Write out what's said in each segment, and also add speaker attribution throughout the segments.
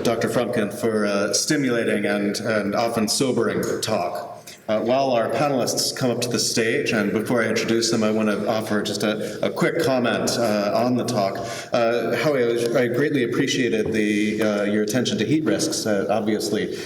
Speaker 1: Dr. Frumkin for a stimulating and often sobering talk. While our panelists come up to the stage, and before I introduce them, I want to offer just a quick comment on the talk. I greatly appreciated your attention to heat risks, obviously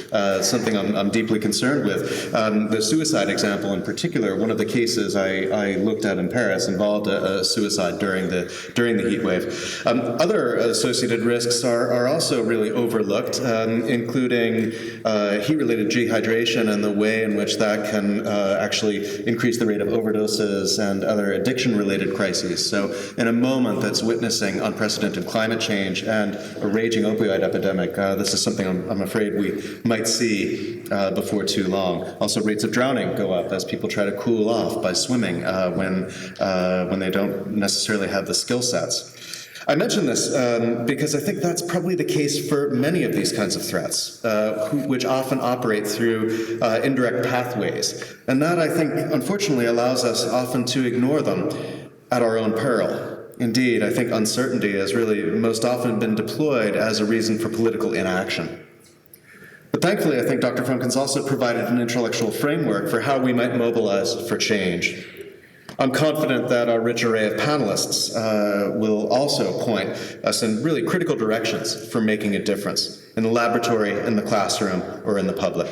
Speaker 1: something I'm deeply concerned with. The suicide example in particular, one of the cases I looked at in Paris involved a suicide during the heat wave. Other associated risks are also really overlooked, including heat-related dehydration and the way in which that can actually increase the rate of overdoses and other addiction-related crises. So in a moment that's witnessing unprecedented climate change and a raging opioid epidemic, this is something I'm afraid we might see before too long. Also, rates of drowning go up as people try to cool off by swimming when they don't necessarily have the skill sets. I mention this because I think that's probably the case for many of these kinds of threats, which often operate through indirect pathways. And that, I think, unfortunately allows us often to ignore them at our own peril. Indeed, I think uncertainty has really most often been deployed as a reason for political inaction. But thankfully, I think Dr. Frumkin's also provided an intellectual framework for how we might mobilize for change. I'm confident that our rich array of panelists will also point us in really critical directions for making a difference in the laboratory, in the classroom, or in the public.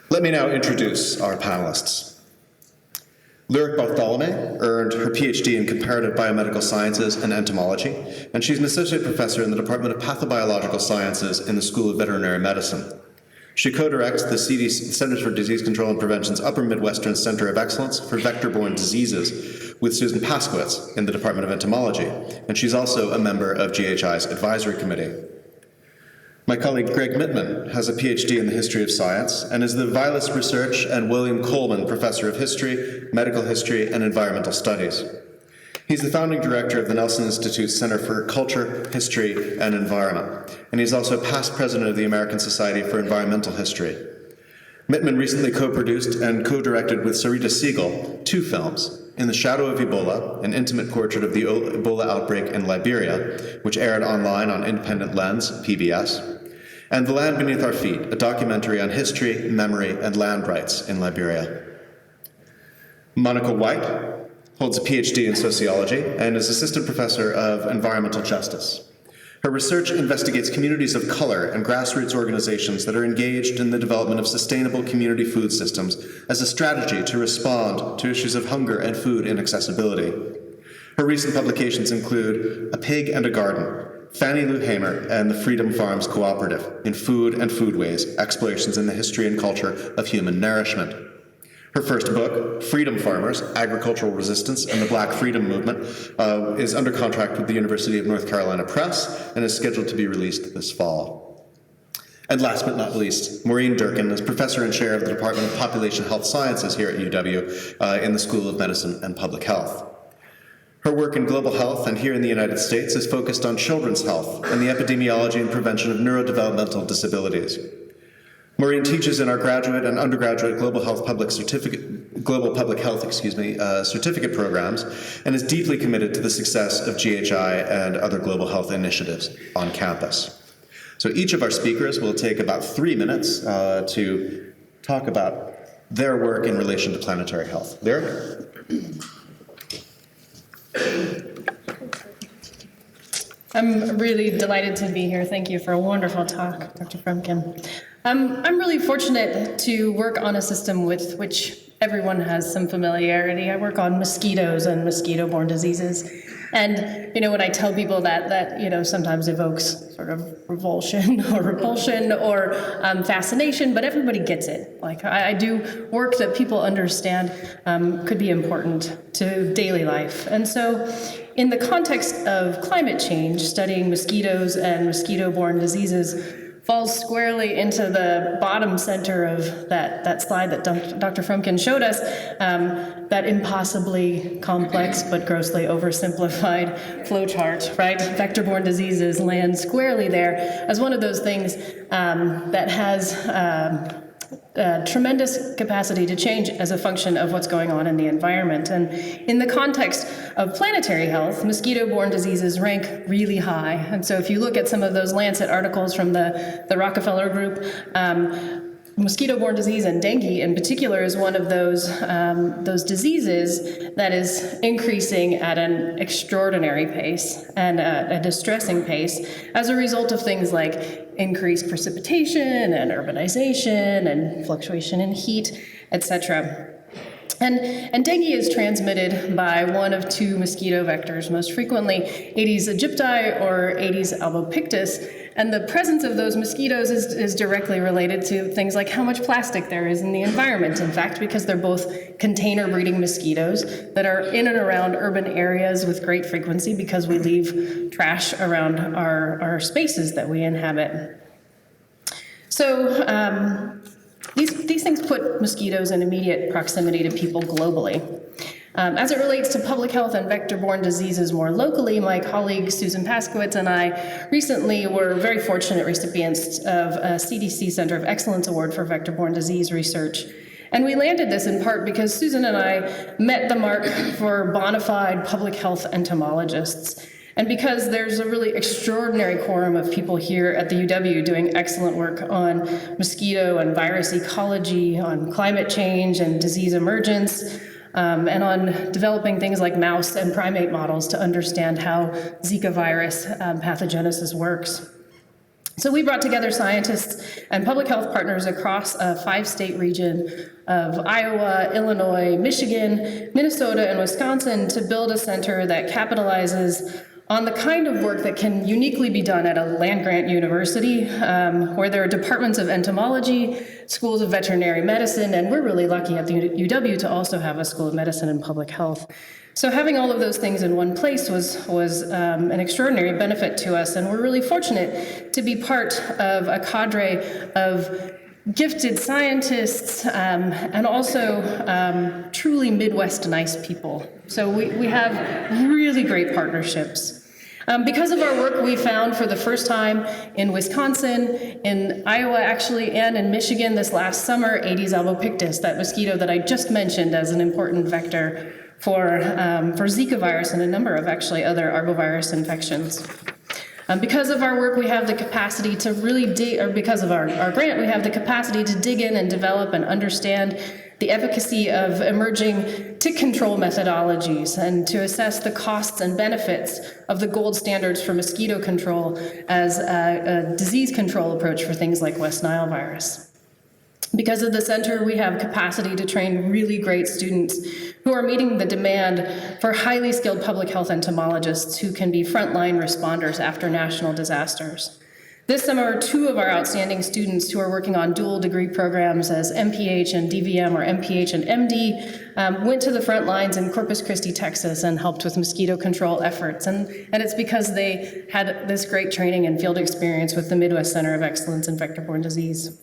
Speaker 1: Let me now introduce our panelists. Lyric Bartholomay earned her PhD in comparative biomedical sciences and entomology, and she's an associate professor in the Department of Pathobiological Sciences in the School of Veterinary Medicine. She co-directs the Centers for Disease Control and Prevention's Upper Midwestern Center of Excellence for Vector-Borne Diseases with Susan Paskowitz in the Department of Entomology, and she's also a member of GHI's Advisory Committee. My colleague Gregg Mitman has a PhD in the history of science and is the Vilas Research and William Coleman Professor of History, Medical History, and Environmental Studies. He's the founding director of the Nelson Institute's Center for Culture, History, and Environment, and he's also past president of the American Society for Environmental History. Mitman recently co-produced and co-directed with Sarita Siegel 2 films, In the Shadow of Ebola, an intimate portrait of the Ebola outbreak in Liberia, which aired online on Independent Lens, PBS, and The Land Beneath Our Feet, a documentary on history, memory, and land rights in Liberia. Monica White holds a PhD in sociology and is assistant professor of environmental justice. Her research investigates communities of color and grassroots organizations that are engaged in the development of sustainable community food systems as a strategy to respond to issues of hunger and food inaccessibility. Her recent publications include A Pig and a Garden, Fannie Lou Hamer and the Freedom Farms Cooperative in Food and Foodways, Explorations in the History and Culture of Human Nourishment. Her first book, Freedom Farmers, Agricultural Resistance and the Black Freedom Movement, is under contract with the University of North Carolina Press and is scheduled to be released this fall. And last but not least, Maureen Durkin is professor and chair of the Department of Population Health Sciences here at UW in the School of Medicine and Public Health. Her work in global health and here in the United States is focused on children's health and the epidemiology and prevention of neurodevelopmental disabilities. Maureen teaches in our graduate and undergraduate global public health certificate programs and is deeply committed to the success of GHI and other global health initiatives on campus. So each of our speakers will take about 3 minutes to talk about their work in relation to planetary health. Lyric?
Speaker 2: I'm really delighted to be here. Thank you for a wonderful talk, Dr. Frumkin. I'm really fortunate to work on a system with which everyone has some familiarity. I work on mosquitoes and mosquito-borne diseases. And, when I tell people that sometimes evokes sort of revulsion or repulsion or fascination, but everybody gets it. Like, I do work that people understand could be important to daily life. And so in the context of climate change, studying mosquitoes and mosquito-borne diseases falls squarely into the bottom center of that slide that Dr. Frumkin showed us, that impossibly complex but grossly oversimplified flowchart, right? Vector-borne diseases land squarely there as one of those things that has tremendous capacity to change as a function of what's going on in the environment. And in the context of planetary health, mosquito-borne diseases rank really high. And so if you look at some of those Lancet articles from the Rockefeller Group, mosquito-borne disease and dengue in particular is one of those diseases that is increasing at an extraordinary pace and a distressing pace as a result of things like increased precipitation and urbanization and fluctuation in heat, etc. And dengue is transmitted by one of two mosquito vectors, most frequently Aedes aegypti or Aedes albopictus. And the presence of those mosquitoes is directly related to things like how much plastic there is in the environment. In fact, because they're both container breeding mosquitoes that are in and around urban areas with great frequency because we leave trash around our spaces that we inhabit. So these things put mosquitoes in immediate proximity to people globally. As it relates to public health and vector-borne diseases more locally, my colleague Susan Paskowitz and I recently were very fortunate recipients of a CDC Center of Excellence Award for vector-borne disease research. And we landed this in part because Susan and I met the mark for bona fide public health entomologists. And because there's a really extraordinary quorum of people here at the UW doing excellent work on mosquito and virus ecology, on climate change and disease emergence, and on developing things like mouse and primate models to understand how Zika virus pathogenesis works. So we brought together scientists and public health partners across a 5-state region of Iowa, Illinois, Michigan, Minnesota, and Wisconsin to build a center that capitalizes on the kind of work that can uniquely be done at a land-grant university, where there are departments of entomology, schools of veterinary medicine, and we're really lucky at the UW to also have a school of medicine and public health. So having all of those things in one place was an extraordinary benefit to us, and we're really fortunate to be part of a cadre of gifted scientists and also truly Midwest nice people. So we have really great partnerships. Because of our work, we found for the first time in Wisconsin, in Iowa actually, and in Michigan this last summer, Aedes albopictus, that mosquito that I just mentioned as an important vector for Zika virus and a number of actually other arbovirus infections. Because of our work, we have the capacity to really because of our grant, we have the capacity to dig in and develop and understand the efficacy of emerging tick control methodologies and to assess the costs and benefits of the gold standards for mosquito control as a disease control approach for things like West Nile virus. Because of the center, we have capacity to train really great students who are meeting the demand for highly skilled public health entomologists who can be frontline responders after national disasters. This summer, 2 of our outstanding students who are working on dual degree programs as MPH and DVM or MPH and MD went to the front lines in Corpus Christi, Texas and helped with mosquito control efforts. And it's because they had this great training and field experience with the Midwest Center of Excellence in Vector-Borne Disease.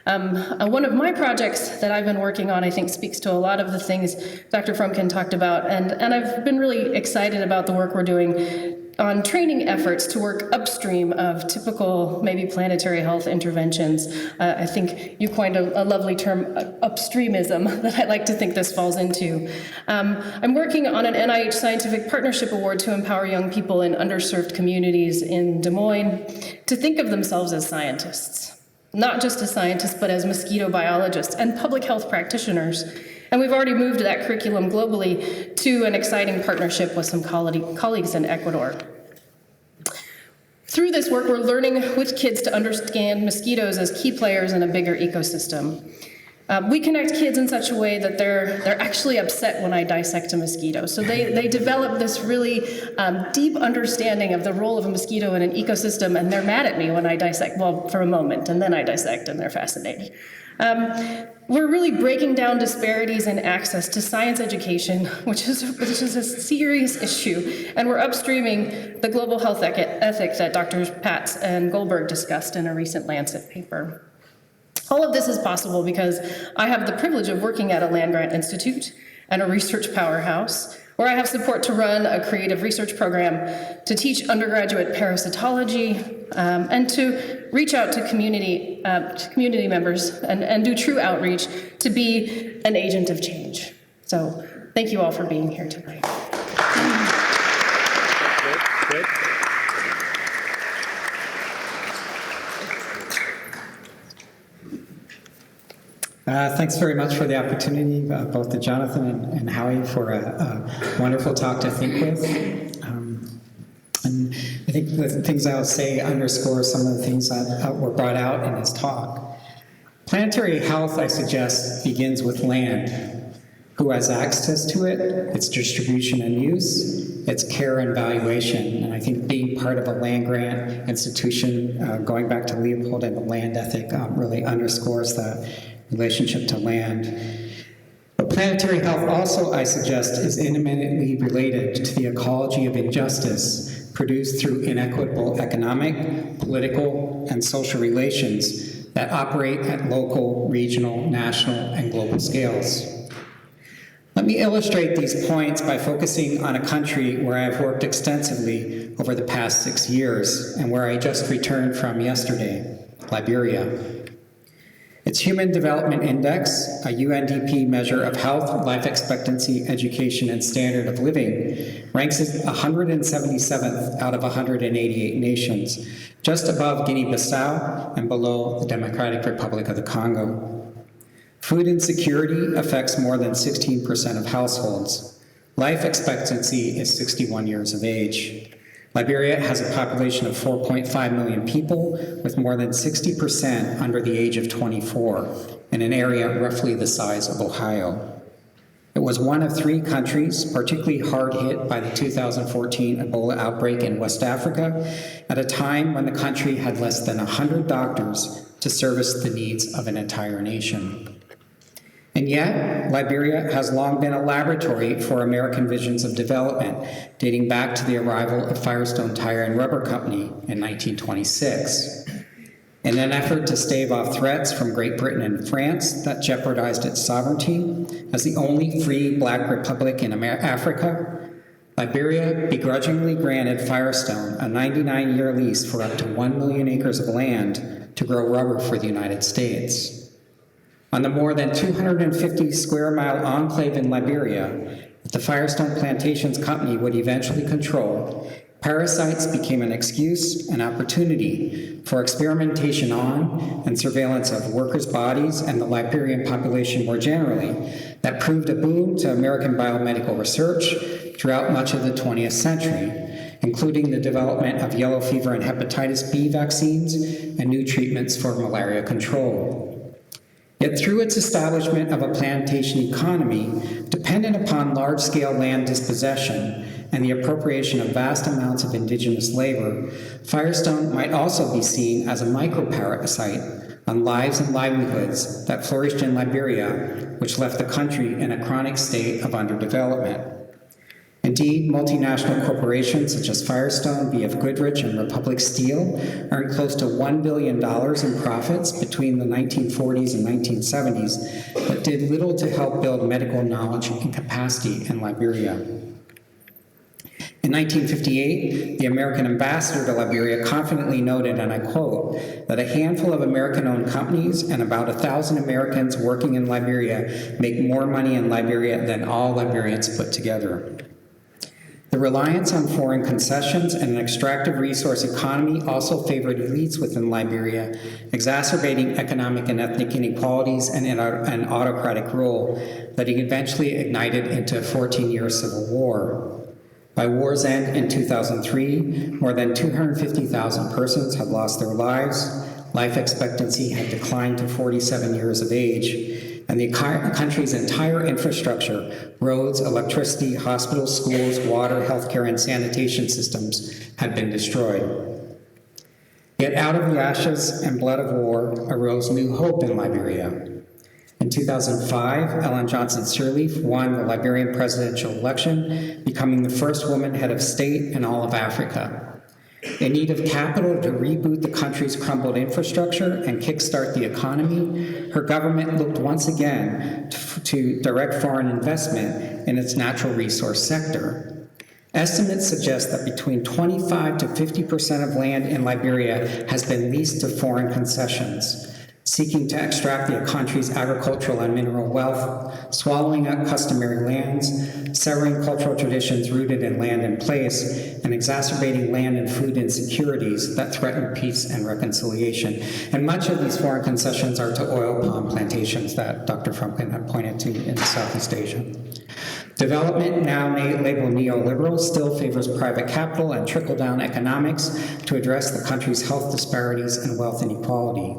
Speaker 2: One of my projects that I've been working on, I think, speaks to a lot of the things Dr. Frumkin talked about, and I've been really excited about the work we're doing on training efforts to work upstream of typical, maybe planetary health interventions. I think you coined a lovely term, upstreamism, that I like to think this falls into. I'm working on an NIH Scientific Partnership Award to empower young people in underserved communities in Des Moines to think of themselves as scientists. Not just as scientists, but as mosquito biologists and public health practitioners. And we've already moved that curriculum globally to an exciting partnership with some colleagues in Ecuador. Through this work, we're learning with kids to understand mosquitoes as key players in a bigger ecosystem. We connect kids in such a way that they're actually upset when I dissect a mosquito. So they develop this really deep understanding of the role of a mosquito in an ecosystem, and they're mad at me when I dissect, well, for a moment, and then I dissect, and they're fascinated. We're really breaking down disparities in access to science education, which is a serious issue, and we're upstreaming the global health ethic that Drs. Patz and Goldberg discussed in a recent Lancet paper. All of this is possible because I have the privilege of working at a land-grant institute and a research powerhouse where I have support to run a creative research program, to teach undergraduate parasitology, and to reach out to community members and do true outreach to be an agent of change. So thank you all for being here tonight.
Speaker 3: Good.
Speaker 4: Thanks very much for the opportunity, both to Jonathan and Howie, for a wonderful talk to think with. And I think the things I'll say underscore some of the things that were brought out in his talk. Planetary health, I suggest, begins with land. Who has access to it, its distribution and use, its care and valuation. And I think being part of a land grant institution, going back to Leopold and the land ethic, really underscores that relationship to land. But planetary health also, I suggest, is intimately related to the ecology of injustice produced through inequitable economic, political, and social relations that operate at local, regional, national, and global scales. Let me illustrate these points by focusing on a country where I've worked extensively over the past 6 years and where I just returned from yesterday, Liberia. Its Human Development Index, a UNDP measure of health, life expectancy, education, and standard of living, ranks as 177th out of 188 nations, just above Guinea-Bissau and below the Democratic Republic of the Congo. Food insecurity affects more than 16% of households. Life expectancy is 61 years of age. Liberia has a population of 4.5 million people, with more than 60% under the age of 24, in an area roughly the size of Ohio. It was one of 3 countries particularly hard hit by the 2014 Ebola outbreak in West Africa, at a time when the country had less than 100 doctors to service the needs of an entire nation. And yet, Liberia has long been a laboratory for American visions of development, dating back to the arrival of Firestone Tire and Rubber Company in 1926. In an effort to stave off threats from Great Britain and France that jeopardized its sovereignty, as the only free black republic in Africa, Liberia begrudgingly granted Firestone a 99-year lease for up to 1 million acres of land to grow rubber for the United States. On the more than 250 square mile enclave in Liberia that the Firestone Plantations Company would eventually control, parasites became an excuse and opportunity for experimentation on and surveillance of workers' bodies and the Liberian population more generally that proved a boon to American biomedical research throughout much of the 20th century, including the development of yellow fever and hepatitis B vaccines and new treatments for malaria control. Yet through its establishment of a plantation economy dependent upon large-scale land dispossession and the appropriation of vast amounts of indigenous labor, Firestone might also be seen as a microparasite on lives and livelihoods that flourished in Liberia, which left the country in a chronic state of underdevelopment. Indeed, multinational corporations such as Firestone, B.F. Goodrich, and Republic Steel earned close to $1 billion in profits between the 1940s and 1970s, but did little to help build medical knowledge and capacity in Liberia. In 1958, the American ambassador to Liberia confidently noted, and I quote, that a handful of American-owned companies and about 1,000 Americans working in Liberia make more money in Liberia than all Liberians put together. The reliance on foreign concessions and an extractive resource economy also favored elites within Liberia, exacerbating economic and ethnic inequalities and an autocratic rule that eventually ignited into a 14-year civil war. By war's end in 2003, more than 250,000 persons had lost their lives, life expectancy had declined to 47 years of age, and the country's entire infrastructure, roads, electricity, hospitals, schools, water, healthcare, and sanitation systems had been destroyed. Yet out of the ashes and blood of war arose new hope in Liberia. In 2005, Ellen Johnson Sirleaf won the Liberian presidential election, becoming the first woman head of state in all of Africa. In need of capital to reboot the country's crumbled infrastructure and kickstart the economy, her government looked once again to direct foreign investment in its natural resource sector. Estimates suggest that between 25 to 50% of land in Liberia has been leased to foreign concessions, seeking to extract the country's agricultural and mineral wealth, swallowing up customary lands, severing cultural traditions rooted in land and place, and exacerbating land and food insecurities that threaten peace and reconciliation. And much of these foreign concessions are to oil palm plantations that Dr. Frumkin had pointed to in Southeast Asia. Development, now labeled neoliberal, still favors private capital and trickle-down economics to address the country's health disparities and wealth inequality.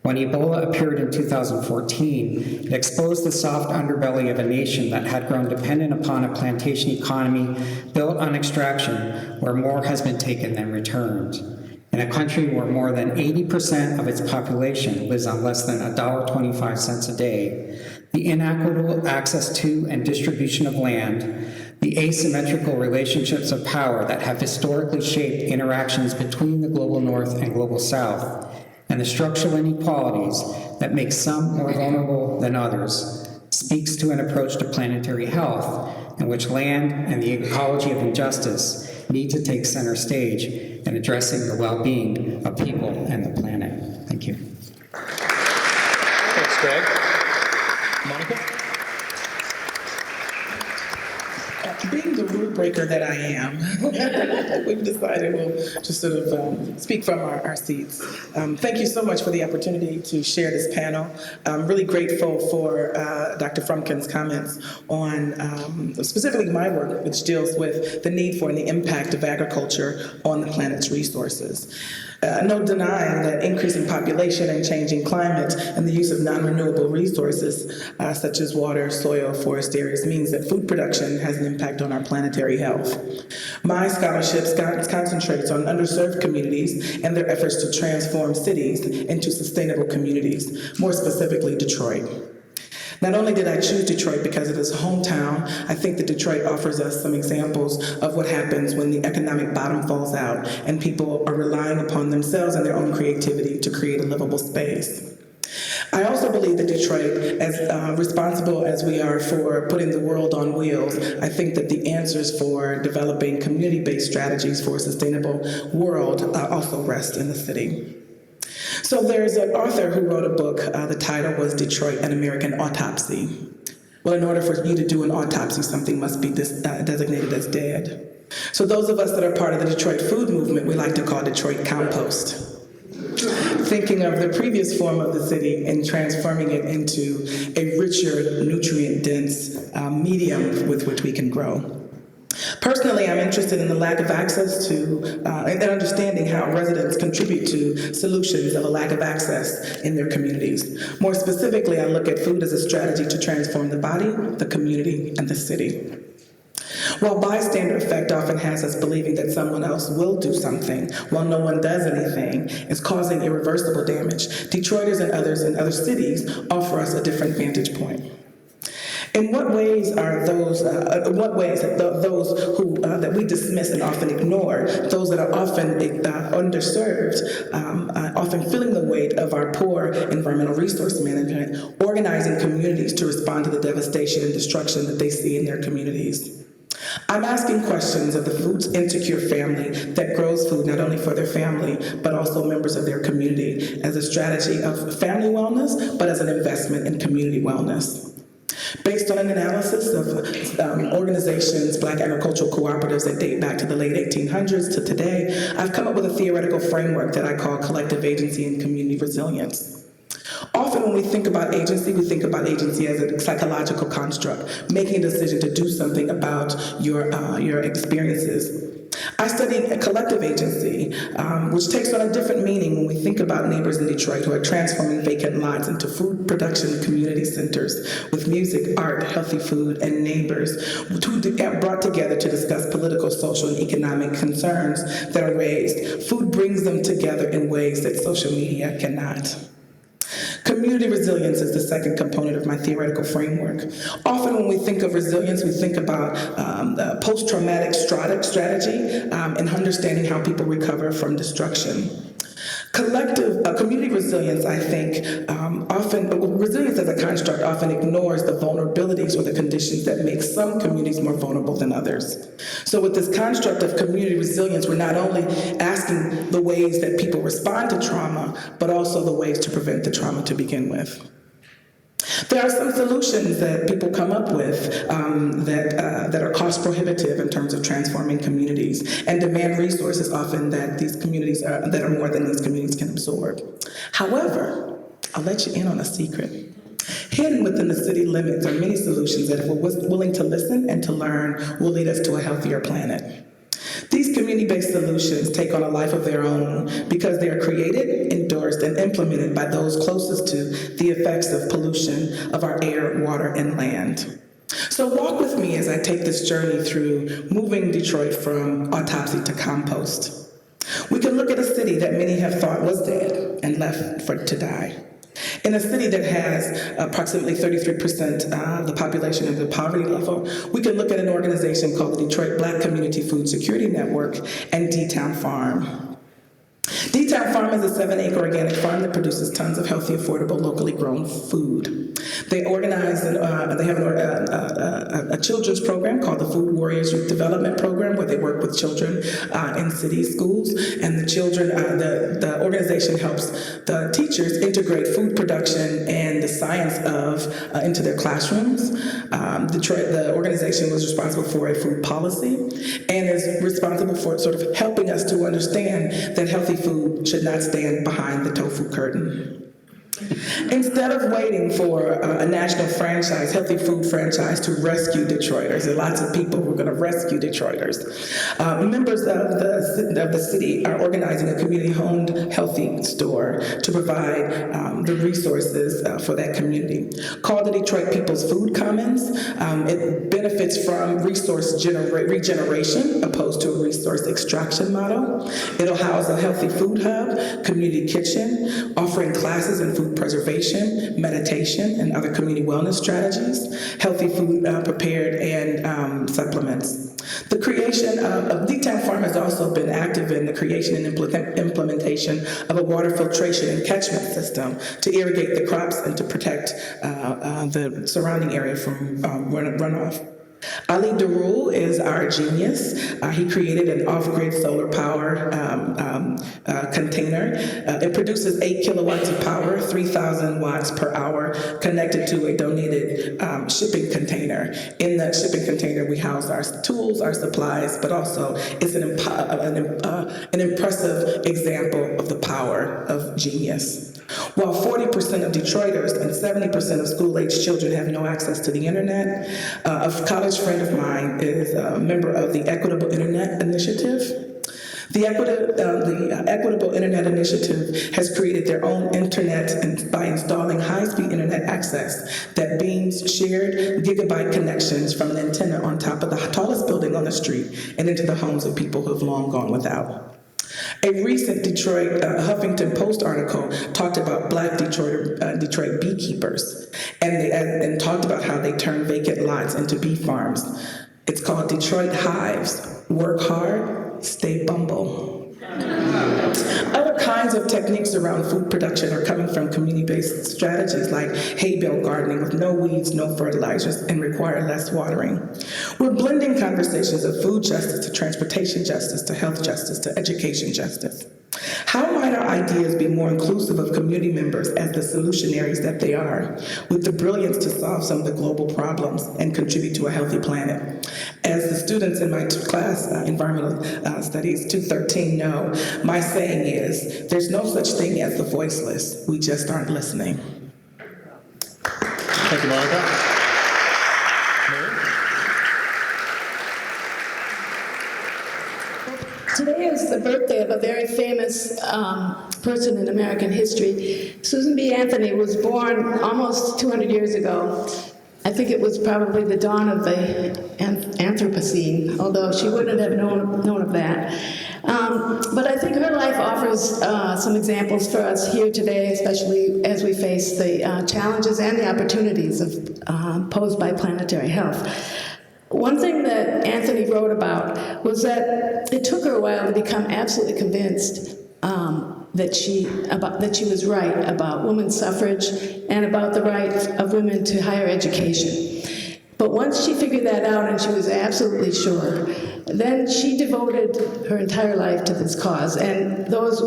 Speaker 4: When Ebola appeared in 2014, it exposed the soft underbelly of a nation that had grown dependent upon a plantation economy built on extraction, where more has been taken than returned. In a country where more than 80% of its population lives on less than $1.25 a day, the inequitable access to and distribution of land, the asymmetrical relationships of power that have historically shaped interactions between the global North and global South, and the structural inequalities that make some more vulnerable than others, speaks to an approach to planetary health in which land and the ecology of injustice need to take center stage in addressing the well-being of people and the planet. Thank you.
Speaker 3: Thanks, Greg. Monica?
Speaker 5: Being the rule breaker that I am, we've decided we'll just sort of speak from our seats. Thank you so much for the opportunity to share this panel. I'm really grateful for Dr. Frumkin's comments on specifically my work, which deals with the need for and the impact of agriculture on the planet's resources. No denying that increasing population and changing climate and the use of non-renewable resources such as water, soil, forest areas means that food production has an impact on our planetary health. My scholarship concentrates on underserved communities and their efforts to transform cities into sustainable communities, more specifically Detroit. Not only did I choose Detroit because it is a hometown, I think that Detroit offers us some examples of what happens when the economic bottom falls out and people are relying upon themselves and their own creativity to create a livable space. I also believe that Detroit, as responsible as we are for putting the world on wheels, I think that the answers for developing community-based strategies for a sustainable world also rest in the city. So there's an author who wrote a book, the title was Detroit, An American Autopsy. Well, in order for you to do an autopsy, something must be designated as dead. So those of us that are part of the Detroit food movement, we like to call Detroit compost. Thinking of the previous form of the city and transforming it into a richer, nutrient-dense medium with which we can grow. Personally, I'm interested in the lack of access to and understanding how residents contribute to solutions of a lack of access in their communities. More specifically, I look at food as a strategy to transform the body, the community, and the city. While bystander effect often has us believing that someone else will do something while no one does anything, it's causing irreversible damage. Detroiters and others in other cities offer us a different vantage point. In what ways are those who that we dismiss and often ignore, those that are often underserved, often feeling the weight of our poor environmental resource management, organizing communities to respond to the devastation and destruction that they see in their communities? I'm asking questions of the food insecure family that grows food not only for their family, but also members of their community as a strategy of family wellness, but as an investment in community wellness. Based on an analysis of organizations, Black agricultural cooperatives that date back to the late 1800s to today, I've come up with a theoretical framework that I call collective agency and community resilience. Often when we think about agency as a psychological construct, making a decision to do something about your experiences. I studied collective agency, which takes on a different meaning when we think about neighbors in Detroit who are transforming vacant lots into food production community centers with music, art, healthy food, and neighbors who brought together to discuss political, social, and economic concerns that are raised. Food brings them together in ways that social media cannot. Community resilience is the second component of my theoretical framework. Often when we think of resilience, we think about post-traumatic strategy and understanding how people recover from destruction. Community resilience, I think, resilience as a construct often ignores the vulnerabilities or the conditions that make some communities more vulnerable than others. So with this construct of community resilience, we're not only asking the ways that people respond to trauma, but also the ways to prevent the trauma to begin with. There are some solutions that people come up with that are cost prohibitive in terms of transforming communities and demand resources often that these communities that are more than these communities can absorb. However, I'll let you in on a secret. Hidden within the city limits are many solutions that if we're willing to listen and to learn will lead us to a healthier planet. These community-based solutions take on a life of their own because they are created, endorsed, and implemented by those closest to the effects of pollution of our air, water, and land. So walk with me as I take this journey through moving Detroit from autopsy to compost. We can look at a city that many have thought was dead and left to die. In a city that has approximately 33% of the population at the poverty level, we can look at an organization called the Detroit Black Community Food Security Network and D-Town Farm. D-Town Farm is a 7-acre organic farm that produces tons of healthy, affordable, locally grown food. They organize and they have a children's program called the Food Warriors Youth Development Program, where they work with children in city schools. And the children, the organization helps the teachers integrate food production and the science of into their classrooms. The organization was responsible for a food policy and is responsible for sort of helping us to understand that healthy food should not stand behind the tofu curtain. Instead of waiting for a national franchise, healthy food franchise, to rescue Detroiters, and lots of people were going to rescue Detroiters, members of the city are organizing a community-owned healthy store to provide the resources for that community. Called the Detroit People's Food Commons, it benefits from resource regeneration opposed to a resource extraction model. It'll house a healthy food hub, community kitchen, offering classes in food preservation, meditation, and other community wellness strategies, healthy food prepared, and supplements. The creation of D-Town Farm has also been active in the creation and implementation of a water filtration and catchment system to irrigate the crops and to protect the surrounding area from runoff. Ali Darul is our genius. He created an off-grid solar power container. It produces 8 kilowatts of power, 3,000 watts per hour, connected to a donated shipping container. In that shipping container, we house our tools, our supplies, but also it's an impressive example of the power of genius. While 40% of Detroiters and 70% of school-aged children have no access to the internet, a college friend of mine is a member of the Equitable Internet Initiative. The Equitable Internet Initiative has created their own internet by installing high-speed internet access that beams shared gigabyte connections from an antenna on top of the tallest building on the street and into the homes of people who have long gone without. A recent Detroit Huffington Post article talked about Black Detroit beekeepers and talked about how they turn vacant lots into bee farms. It's called Detroit Hives. Work hard, stay bumble. Other kinds of techniques around food production are coming from community-based strategies like hay bale gardening with no weeds, no fertilizers, and require less watering. We're blending conversations of food justice to transportation justice to health justice to education justice. How might our ideas be more inclusive of community members as the solutionaries that they are, with the brilliance to solve some of the global problems and contribute to a healthy planet? As the students in my class, Environmental Studies 213, know, my saying is, there's no such thing as the voiceless, we just aren't listening.
Speaker 3: Thank you, Monica.
Speaker 6: Today is the birthday of a very famous person in American history. Susan B. Anthony was born almost 200 years ago. I think it was probably the dawn of the Anthropocene, although she wouldn't have known of that. But I think her life offers some examples for us here today, especially as we face the challenges and the opportunities posed by planetary health. One thing that Anthony wrote about was that it took her a while to become absolutely convinced that she was right about women's suffrage and about the right of women to higher education. But once she figured that out and she was absolutely sure, then she devoted her entire life to this cause, and others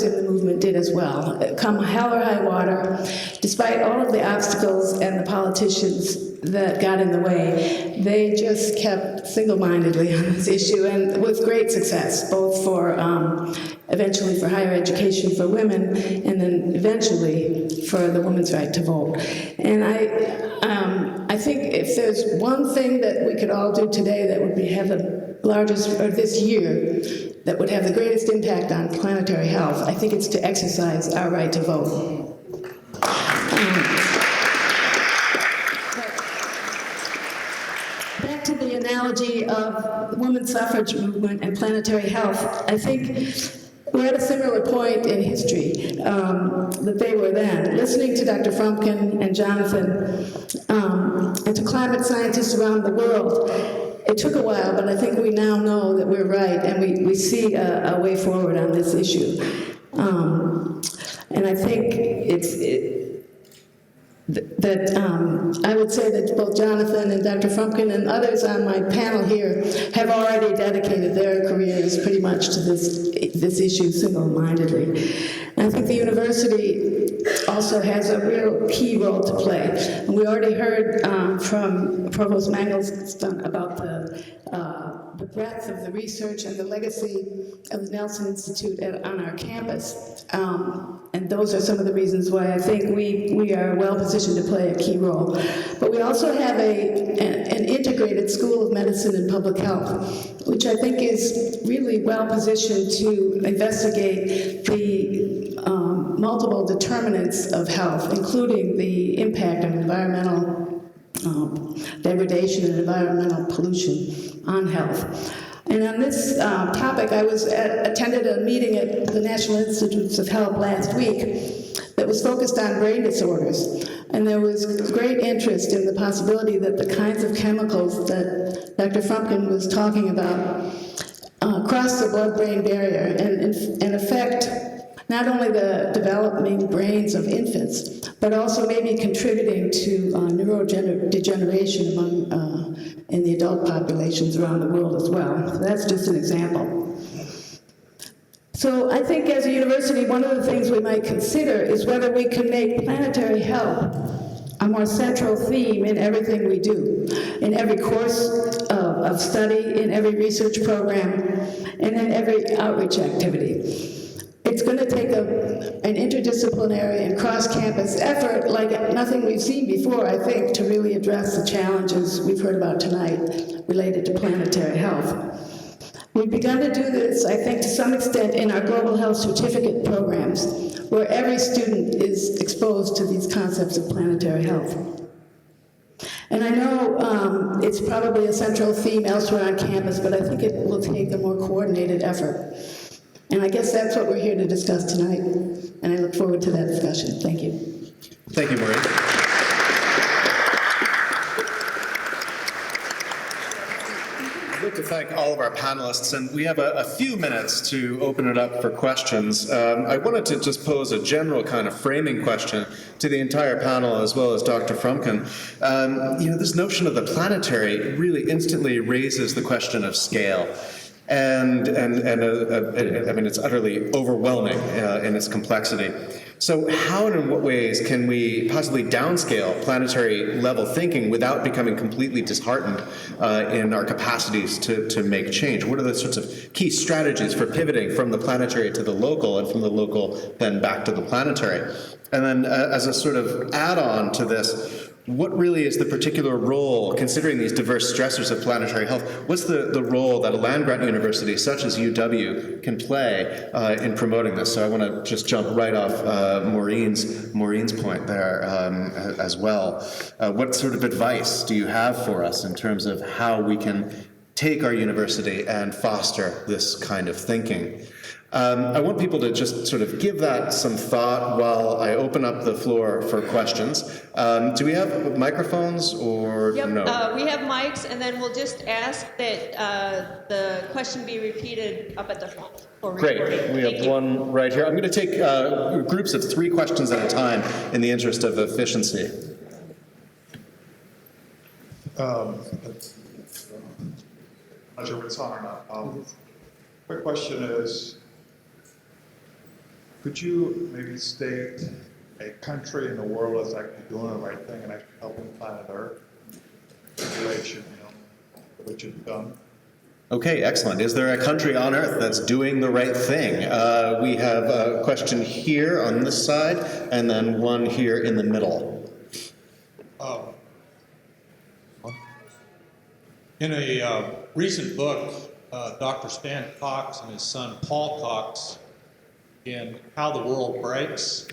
Speaker 6: in the movement did as well. Come hell or high water, despite all of the obstacles and the politicians that got in the way, they just kept single-mindedly on this issue, and with great success, both for eventually for higher education for women, and then eventually for the women's right to vote. And I think if there's one thing that we could all do today that would have the largest, or this year, that would have the greatest impact on planetary health, I think it's to exercise our right to vote. Back to the analogy of the women's suffrage movement and planetary health, I think we're at a similar point in history that they were then. Listening to Dr. Frumkin and Jonathan and to climate scientists around the world, it took a while, but I think we now know that we're right, and we see a way forward on this issue. And I think I would say that both Jonathan and Dr. Frumkin and others on my panel here have already dedicated their careers pretty much to this issue single-mindedly. And I think the university also has a real key role to play. And we already heard from Provost Mangelston about the breadth of the research and the legacy of the Nelson Institute on our campus. And those are some of the reasons why I think we are well positioned to play a key role. But we also have an integrated School of Medicine and Public Health, which I think is really well positioned to investigate the multiple determinants of health, including the impact of environmental degradation and environmental pollution on health. And on this topic, I attended a meeting at the National Institutes of Health last week that was focused on brain disorders. And there was great interest in the possibility that the kinds of chemicals that Dr. Frumkin was talking about cross the blood-brain barrier and affect not only the developing brains of infants, but also maybe contributing to neurodegeneration in the adult populations around the world as well. So that's just an example. So I think as a university, one of the things we might consider is whether we can make planetary health a more central theme in everything we do, in every course of study, in every research program, and in every outreach activity. It's going to take an interdisciplinary and cross-campus effort like nothing we've seen before, I think, to really address the challenges we've heard about tonight related to planetary health. We've begun to do this, I think, to some extent in our global health certificate programs, where every student is exposed to these concepts of planetary health. And I know it's probably a central theme elsewhere on campus, but I think it will take a more coordinated effort. And I guess that's what we're here to discuss tonight, and I look forward to that discussion. Thank you.
Speaker 1: Thank you, Maureen. I'd like to thank all of our panelists, and we have a few minutes to open it up for questions. I wanted to just pose a general kind of framing question to the entire panel, as well as Dr. Frumkin. This notion of the planetary really instantly raises the question of scale. And I mean, it's utterly overwhelming in its complexity. So how and in what ways can we possibly downscale planetary level thinking without becoming completely disheartened in our capacities to make change? What are the sorts of key strategies for pivoting from the planetary to the local, and from the local then back to the planetary? And then as a sort of add-on to this, what really is the particular role, considering these diverse stressors of planetary health, what's the role that a land-grant university such as UW can play in promoting this? So I want to just jump right off Maureen's point there as well. What sort of advice do you have for us in terms of how we can take our university and foster this kind of thinking. I want people to just sort of give that some thought while I open up the floor for questions. Do we have microphones or no?
Speaker 7: We have mics, and then we'll just ask that the question be repeated up at the front for recording.
Speaker 1: Great. We have one right here. I'm going to take groups of 3 questions at a time in the interest of efficiency.
Speaker 8: I'm not sure if it's on or not. Quick question is, could you maybe state a country in the world that's actually doing the right thing and actually helping planet Earth? What you've done.
Speaker 1: Okay, excellent. Is there a country on Earth that's doing the right thing? We have a question here on this side, and then one here in the middle.
Speaker 9: In a recent book, Dr. Stan Cox and his son Paul Cox, in How the World Breaks,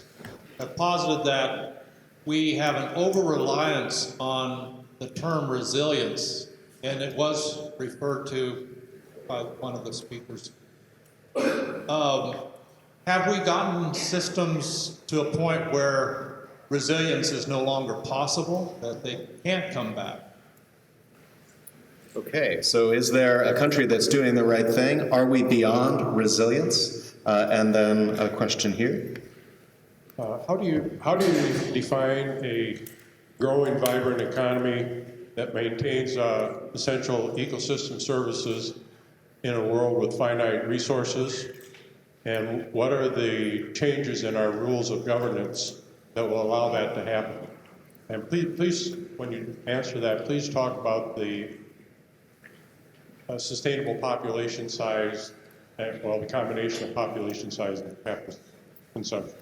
Speaker 9: have posited that we have an over-reliance on the term resilience, and it was referred to by one of the speakers. Have we gotten systems to a point where resilience is no longer possible, that they can't come back?
Speaker 1: Okay, so is there a country that's doing the right thing? Are we beyond resilience? And then a question here.
Speaker 10: How do you define a growing, vibrant economy that maintains essential ecosystem services in a world with finite resources? And what are the changes in our rules of governance that will allow that to happen? And please, when you answer that, please talk about the sustainable population size, the combination of population size and capital consumption.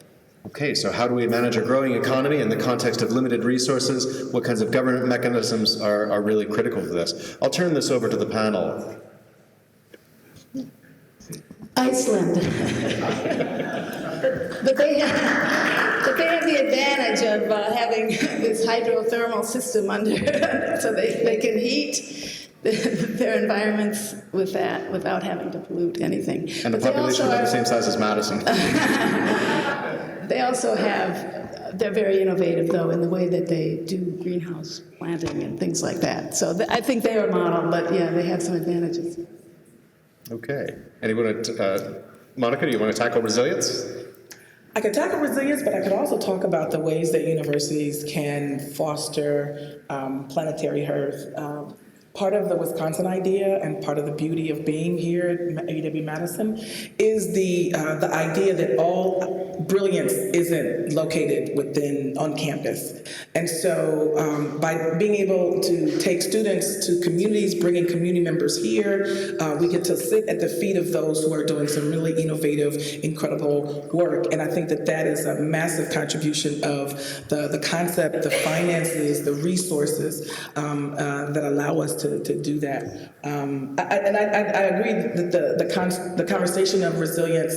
Speaker 1: Okay, so how do we manage a growing economy in the context of limited resources? What kinds of government mechanisms are really critical for this? I'll turn this over to the panel.
Speaker 6: Iceland. but they have the advantage of having this hydrothermal system under, so they can heat their environments with that without having to pollute anything.
Speaker 1: And the population is about the same size as Madison.
Speaker 6: They also have, they're very innovative though in the way that they do greenhouse planting and things like that. So I think they are a model, but yeah, they have some advantages.
Speaker 1: Okay. Anyone, Monica, do you want to tackle resilience?
Speaker 5: I could tackle resilience, but I could also talk about the ways that universities can foster planetary Earth. Part of the Wisconsin idea and part of the beauty of being here at UW-Madison is the idea that all brilliance isn't located on campus. And so by being able to take students to communities, bringing community members here, we get to sit at the feet of those who are doing some really innovative, incredible work. And I think that that is a massive contribution of the concept, the finances, the resources that allow us to do that. I agree that the conversation of resilience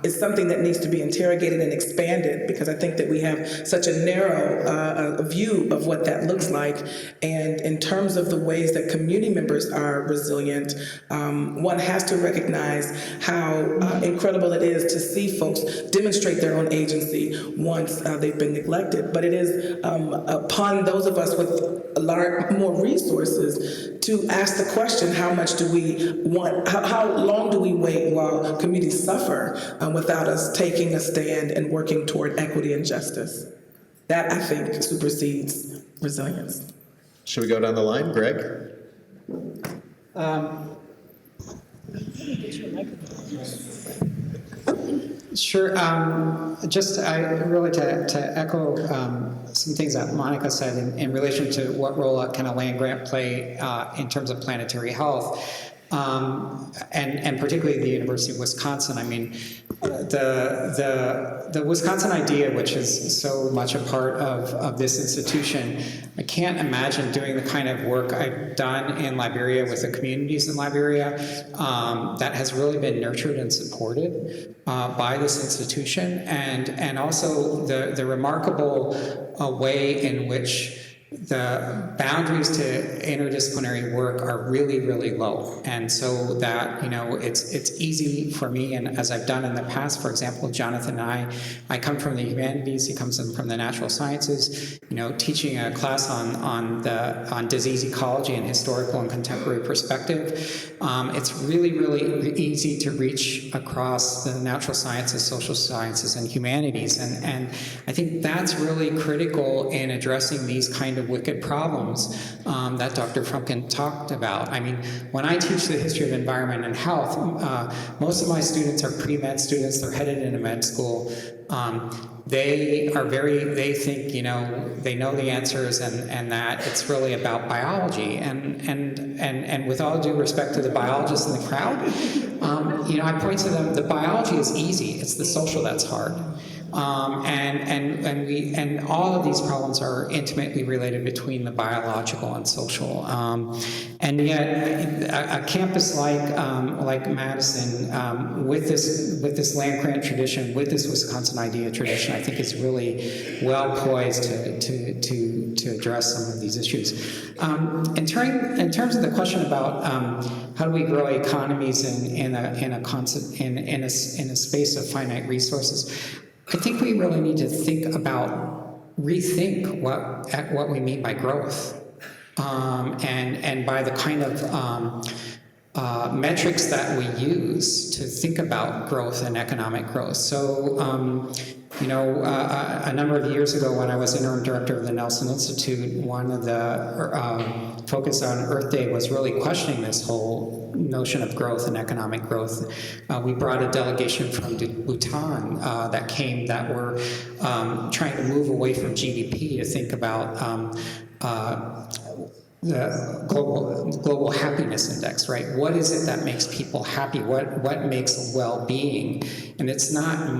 Speaker 5: is something that needs to be interrogated and expanded, because I think that we have such a narrow view of what that looks like. And in terms of the ways that community members are resilient, one has to recognize how incredible it is to see folks demonstrate their own agency once they've been neglected. But it is upon those of us with more resources to ask the question, how much do we want, how long do we wait while communities suffer without us taking a stand and working toward equity and justice? That, I think, supersedes resilience.
Speaker 1: Should we go down the line? Gregg?
Speaker 4: Sure. Really to echo some things that Monica said in relation to what role can a land grant play in terms of planetary health, and particularly the University of Wisconsin. I mean, the Wisconsin idea, which is so much a part of this institution, I can't imagine doing the kind of work I've done in Liberia with the communities in Liberia that has really been nurtured and supported by this institution, and also the remarkable way in which the boundaries to interdisciplinary work are really, really low. And so that, it's easy for me, and as I've done in the past, for example, Jonathan and I come from the humanities, he comes from the natural sciences, teaching a class on disease ecology and historical and contemporary perspective. It's really, really easy to reach across the natural sciences, social sciences, and humanities. And I think that's really critical in addressing these kind of wicked problems that Dr. Frumkin talked about. I mean, when I teach the history of environment and health, most of my students are pre-med students, they're headed into med school. They think, they know the answers and that it's really about biology. And with all due respect to the biologists in the crowd, I point to them, the biology is easy, it's the social that's hard. And all of these problems are intimately related between the biological and social. And yet, a campus like Madison, with this land grant tradition, with this Wisconsin idea tradition, I think is really well poised to address some of these issues. In terms of the question about how do we grow economies in a space of finite resources, I think we really need to rethink what we mean by growth, and by the kind of metrics that we use to think about growth and economic growth. So, a number of years ago when I was interim director of the Nelson Institute, one of the focus on Earth Day was really questioning this whole notion of growth and economic growth. We brought a delegation from Bhutan that were trying to move away from GDP to think about the global happiness index, right? What is it that makes people happy? What makes well-being? And it's not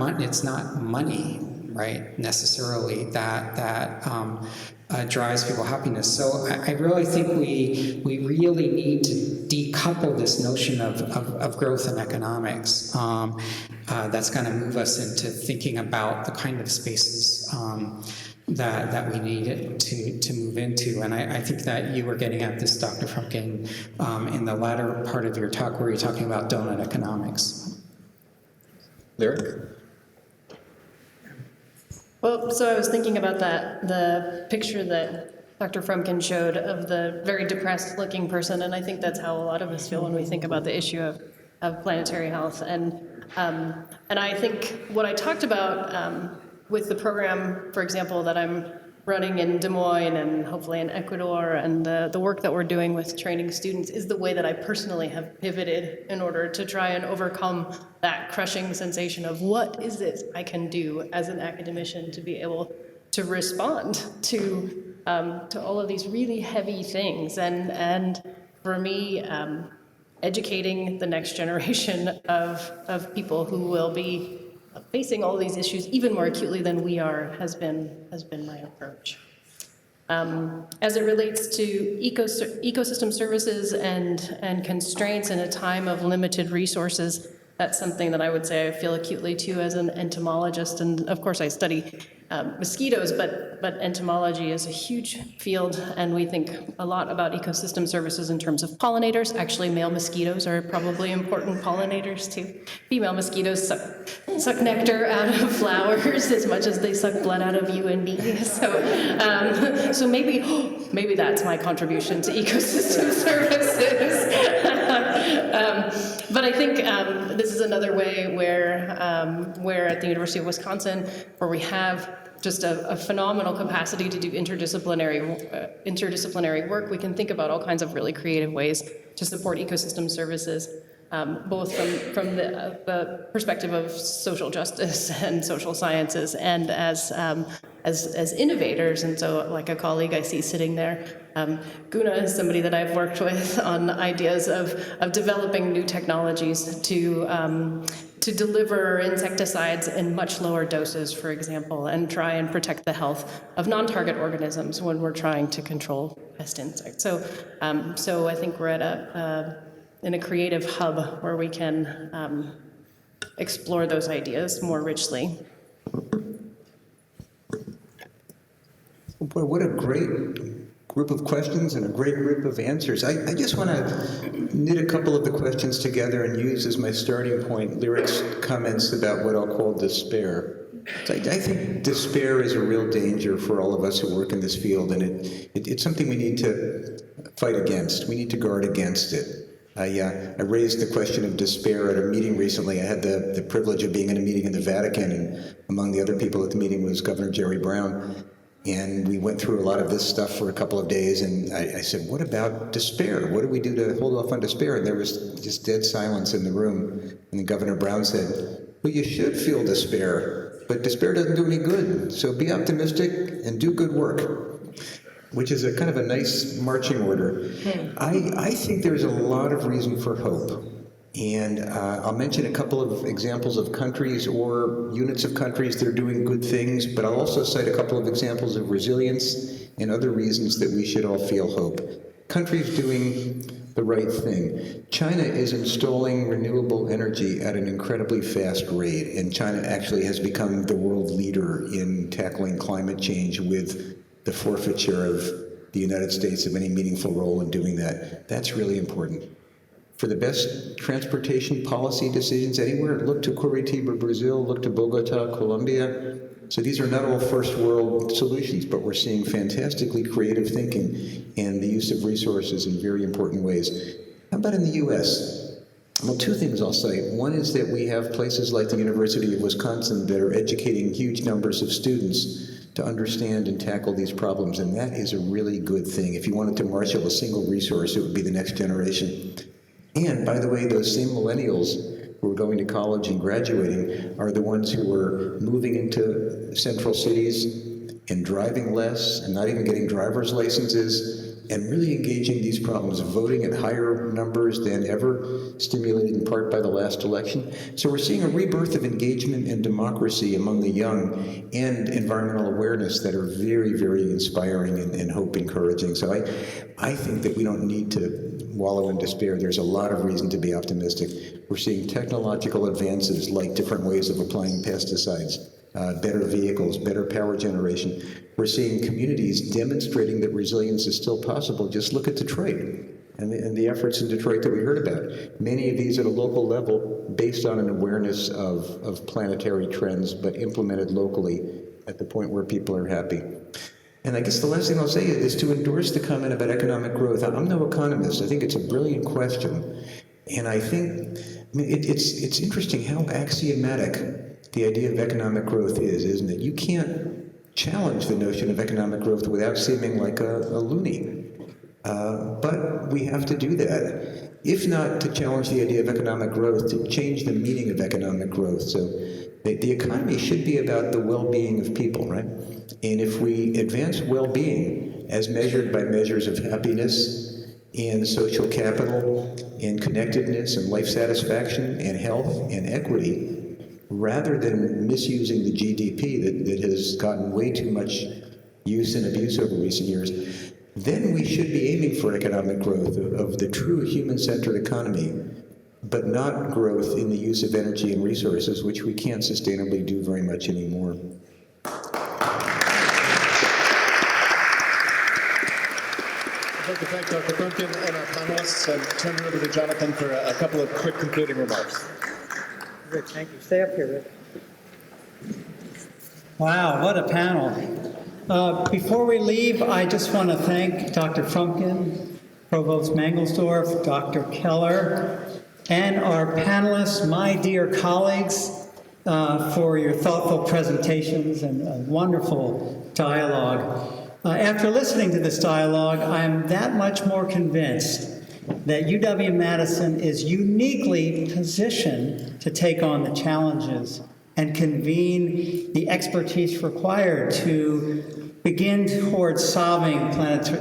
Speaker 4: money, right? Necessarily that drives people happiness. So I really think we really need to decouple this notion of growth and economics. That's going to move us into thinking about the kind of spaces that we need to move into. And I think that you were getting at this, Dr. Frumkin, in the latter part of your talk where you're talking about donut economics.
Speaker 3: Lyric?
Speaker 2: Well, so I was thinking about the picture that Dr. Frumkin showed of the very depressed looking person, and I think that's how a lot of us feel when we think about the issue of planetary health. And I think what I talked about with the program, for example, that I'm running in Des Moines and hopefully in Ecuador, and the work that we're doing with training students is the way that I personally have pivoted in order to try and overcome that crushing sensation of what is it I can do as an academician to be able to respond to all of these really heavy things. And for me, educating the next generation of people who will be facing all these issues even more acutely than we are has been my approach. As it relates to ecosystem services and constraints in a time of limited resources, that's something that I would say I feel acutely too as an entomologist. And of course I study mosquitoes, but entomology is a huge field, and we think a lot about ecosystem services in terms of pollinators. Actually, male mosquitoes are probably important pollinators too. Female mosquitoes suck nectar out of flowers as much as they suck blood out of you and me. So maybe that's my contribution to ecosystem services. But I think this is another way where at the University of Wisconsin, where we have just a phenomenal capacity to do interdisciplinary work, we can think about all kinds of really creative ways to support ecosystem services, both from the perspective of social justice and social sciences, and as innovators. And so, like a colleague I see sitting there, Guna is somebody that I've worked with on ideas of developing new technologies to deliver insecticides in much lower doses, for example, and try and protect the health of non-target organisms when we're trying to control pest insects. So I think we're at in a creative hub where we can explore those ideas more richly.
Speaker 11: Boy, what a great
Speaker 3: group of questions and a great group of answers. I just want to knit a couple of the questions together and use as my starting point Lyric's comments about what I'll call despair. So I think despair is a real danger for all of us who work in this field, and it's something we need to fight against. We need to guard against it. I raised the question of despair at a meeting recently. I had the privilege of being in a meeting in the Vatican, and among the other people at the meeting was Governor Jerry Brown. And we went through a lot of this stuff for a couple of days, and I said, what about despair? What do we do to hold off on despair? And there was just dead silence in the room. And then Governor Brown said, well, you should feel despair, but despair doesn't do any good. So be optimistic and do good work, which is a kind of a nice marching order. I think there's a lot of reason for hope. And I'll mention a couple of examples of countries or units of countries that are doing good things, but I'll also cite a couple of examples of resilience and other reasons that we should all feel hope. Countries doing the right thing. China is installing renewable energy at an incredibly fast rate, and China actually has become the world leader in tackling climate change with the forfeiture of the United States of any meaningful role in doing that. That's really important. For the best transportation policy decisions anywhere, look to Curitiba, Brazil, look to Bogota, Colombia. So these are not all first world solutions, but we're seeing fantastically creative thinking and the use of resources in very important ways. How about in the US? Well, two things I'll say. One is that we have places like the University of Wisconsin that are educating huge numbers of students to understand and tackle these problems, and that is a really good thing. If you wanted to marshal a single resource, it would be the next generation. And, by the way, those same millennials who are going to college and graduating are the ones who are moving into central cities and driving less and not even getting driver's licenses and really engaging these problems, voting at higher numbers than ever, stimulated in part by the last election. So we're seeing a rebirth of engagement and democracy among the young and environmental awareness that are very, very inspiring and hope encouraging. So I think that we don't need to wallow in despair. There's a lot of reason to be optimistic. We're seeing technological advances like different ways of applying pesticides, better vehicles, better power generation. We're seeing communities demonstrating that resilience is still possible. Just look at Detroit and the efforts in Detroit that we heard about. Many of these at a local level based on an awareness of planetary trends, but implemented locally at the point where people are happy. And I guess the last thing I'll say is to endorse the comment about economic growth. I'm no economist. I think it's a brilliant question. And I think it's interesting how axiomatic the idea of economic growth is, isn't it? You can't challenge the notion of economic growth without seeming like a loony. But we have to do that. If not to challenge the idea of economic growth, to change the meaning of economic growth. So the economy should be about the well-being of people, right? And if we advance well-being as measured by measures of happiness and social capital and connectedness and life satisfaction and health and equity, rather than misusing the GDP that has gotten way too much use and abuse over recent years, then we should be aiming for economic growth of the true human-centered economy, but not growth in the use of energy and resources, which we can't sustainably do very much anymore.
Speaker 1: I'd like to thank Dr. Frumkin and our panelists and turn it over to Jonathan for a couple of quick concluding remarks.
Speaker 4: Rick, thank you. Stay up here, Rick. Wow, what a panel. Before we leave, I just want to thank Dr. Frumkin, Provost Mangelsdorf, Dr. Keller, and our panelists, my dear colleagues, for your thoughtful presentations and a wonderful dialogue. After listening to this dialogue, I'm that much more convinced that UW-Madison is uniquely positioned to take on the challenges and convene the expertise required to begin towards solving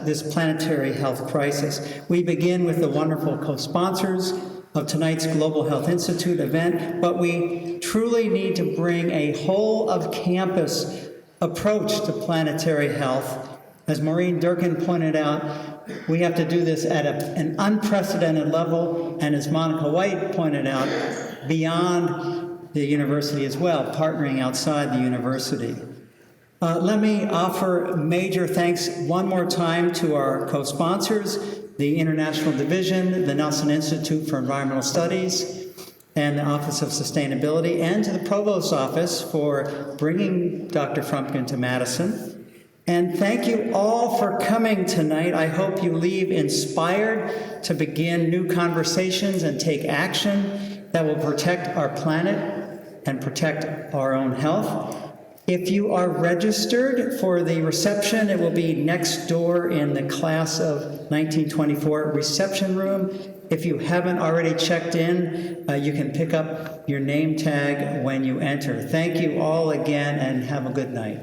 Speaker 4: this planetary health crisis. We begin with the wonderful co-sponsors of tonight's Global Health Institute event, but we truly need to bring a whole-of-campus approach to planetary health. As Maureen Durkin pointed out, we have to do this at an unprecedented level, and as Monica White pointed out, beyond the university as well, partnering outside the university. Let me offer major thanks one more time to our co-sponsors, the International Division, the Nelson Institute for Environmental Studies, and the Office of Sustainability, and to the Provost's Office for bringing Dr. Frumkin to Madison. And thank you all for coming tonight. I hope you leave inspired to begin new conversations and take action that will protect our planet and protect our own health. If you are registered for the reception, it will be next door in the class of 1924 reception room. If you haven't already checked in, you can pick up your name tag when you enter. Thank you all again, and have a good night.